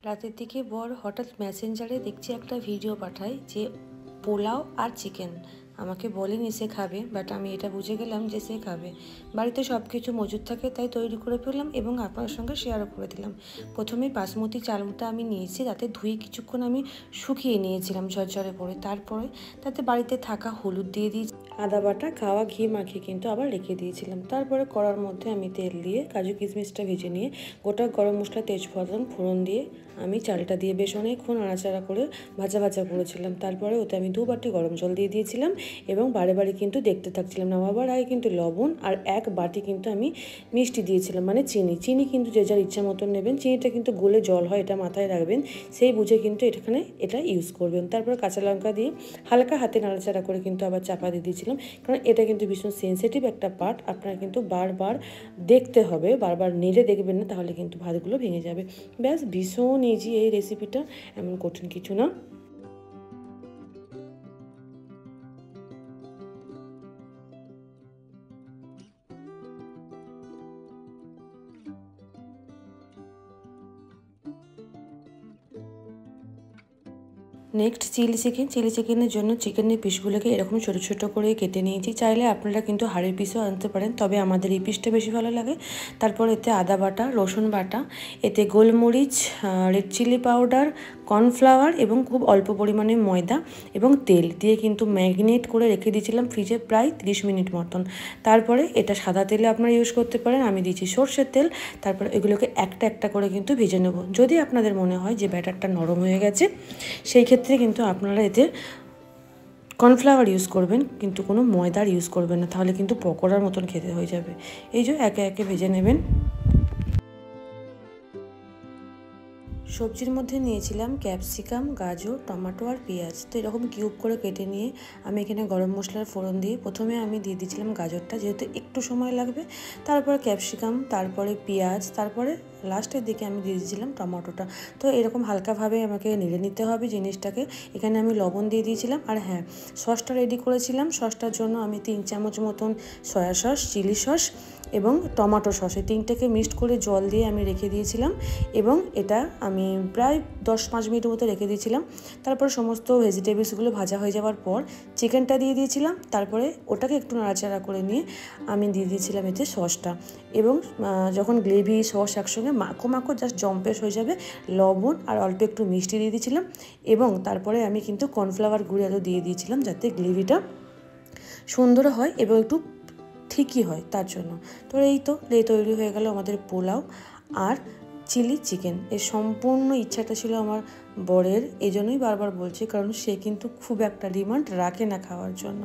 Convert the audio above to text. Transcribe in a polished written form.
রাতের দিকে বর হঠাৎ মেসেঞ্জারে দেখছি একটা ভিডিও পাঠায় যে পোলাও আর চিকেন। আমাকে বলেনি সে খাবে, বাট আমি এটা বুঝে গেলাম যে সে খাবে। বাড়িতে সব কিছু মজুদ থাকে তাই তৈরি করে ফেললাম এবং আপনার সঙ্গে শেয়ারও করে দিলাম। প্রথমে বাসমতি চালটা আমি নিয়েছি, তাতে ধুয়ে কিছুক্ষণ আমি শুকিয়ে নিয়েছিলাম ঝরঝরে করে। তারপরে তাতে বাড়িতে থাকা হলুদ দিয়ে দিয়েছি, আদা বাটা, খাওয়া ঘি মাখিয়ে কিন্তু আবার রেখে দিয়েছিলাম। তারপরে কড়ার মধ্যে আমি তেল দিয়ে কাজু কিশমিশটা ভেজে নিয়ে গোটা গরম মশলা, তেজপাতা ফোড়ন দিয়ে আমি চালটা দিয়ে বেশ অনেকক্ষণ নাড়াচাড়া করে ভাজা ভাজা করেছিলাম। তারপরে ওতে আমি 2 বাটি গরম জল দিয়ে দিয়েছিলাম এবং বারে বারে কিন্তু দেখতে থাকছিলাম। নামাবার আগে কিন্তু লবণ আর 1 বাটি কিন্তু আমি মিষ্টি দিয়েছিলাম, মানে চিনি কিন্তু যে যার ইচ্ছা মতন নেবেন। চিনিটা কিন্তু গলে জল হয়, এটা মাথায় রাখবেন, সেই বুঝে কিন্তু এটা ইউজ করবেন। তারপর কাঁচা লঙ্কা দিয়ে হালকা হাতে নাড়াচাড়া করে কিন্তু আবার চাপা দিয়ে দিয়েছিলাম, কারণ এটা কিন্তু ভীষণ সেন্সিটিভ একটা পার্ট। আপনারা কিন্তু বারবার দেখতে হবে, বারবার নেড়ে দেখবেন না, তাহলে কিন্তু ভাতগুলো ভেঙে যাবে। ব্যাস, ভীষণ ইজি এই রেসিপিটা, এমন কঠিন কিছু না। নেক্সট চিলি চিকেনের জন্য চিকেনের পিসগুলোকে এরকম ছোটো ছোটো করে কেটে নিয়েছি। চাইলে আপনারা কিন্তু হাড়ের পিসও আনতে পারেন, তবে আমাদের এই পিসটা বেশি ভালো লাগে। তারপর এতে আদা বাটা, রসুন বাটা, এতে গোলমরিচ, রেড চিলি পাউডার, কর্নফ্লাওয়ার এবং খুব অল্প পরিমাণে ময়দা এবং তেল দিয়ে কিন্তু ম্যারিনেট করে রেখে দিয়েছিলাম ফ্রিজে প্রায় 30 মিনিট মতন। তারপরে এটা সাদা তেলে আপনারা ইউজ করতে পারেন, আমি দিয়েছি সর্ষের তেল। তারপরে এগুলোকে একটা একটা করে কিন্তু ভেজে নেব। যদি আপনাদের মনে হয় যে ব্যাটারটা নরম হয়ে গেছে, সেই ক্ষেত্রে কিন্তু আপনারা এতে কর্নফ্লাওয়ার ইউজ করবেন, কিন্তু কোনো ময়দার ইউজ করবেন না, তাহলে কিন্তু পকোড়ার মতন খেতে হয়ে যাবে। এই যে একে একে ভেজে নেবেন। সবজির মধ্যে নিয়েছিলাম ক্যাপসিকাম, গাজর, টমেটো আর পেঁয়াজ। তো এরকম কিউব করে কেটে নিয়ে আমি এখানে গরম মশলার ফোড়ন দিয়ে প্রথমে আমি দিয়ে দিয়েছিলাম গাজরটা, যেহেতু একটু সময় লাগবে। তারপরে ক্যাপসিকাম, তারপরে পেঁয়াজ, তারপরে লাস্টের দিকে আমি দিয়ে দিয়েছিলাম টমেটোটা। তো এরকম হালকাভাবে আমাকে নেড়ে নিতে হবে জিনিসটাকে। এখানে আমি লবণ দিয়ে দিয়েছিলাম। আর হ্যাঁ, সসটা রেডি করেছিলাম। সসটার জন্য আমি 3 চামচ মতন সয়া সস, চিলি সস এবং টমেটো সস, এই 3টেকে মিক্সড করে জল দিয়ে আমি রেখে দিয়েছিলাম এবং এটা আমি প্রায় 10-5 মিনিট মতো রেখে দিয়েছিলাম। তারপর সমস্ত ভেজিটেবলসগুলো ভাজা হয়ে যাওয়ার পর চিকেনটা দিয়ে দিয়েছিলাম। তারপরে ওটাকে একটু নাড়াচাড়া করে নিয়ে আমি দিয়ে দিয়েছিলাম এতে সসটা, এবং যখন গ্রেভি সস একসঙ্গে মাখো জাস্ট জম্পেশ হয়ে যাবে, লবণ আর অল্প একটু মিষ্টি দিয়ে দিয়েছিলাম এবং তারপরে আমি কিন্তু কর্নফ্লাওয়ার গুঁড়ো আরও দিয়ে দিয়েছিলাম, যাতে গ্রেভিটা সুন্দর হয় এবং একটু ঠিকই হয় তার জন্য। তো এই তৈরি হয়ে গেল আমাদের পোলাও আর চিলি চিকেন। এর সম্পূর্ণ ইচ্ছাটা ছিল আমার বরের, এই জন্যই বারবার বলছি, কারণ সে কিন্তু খুব একটা ডিমান্ড রাখে না খাওয়ার জন্য।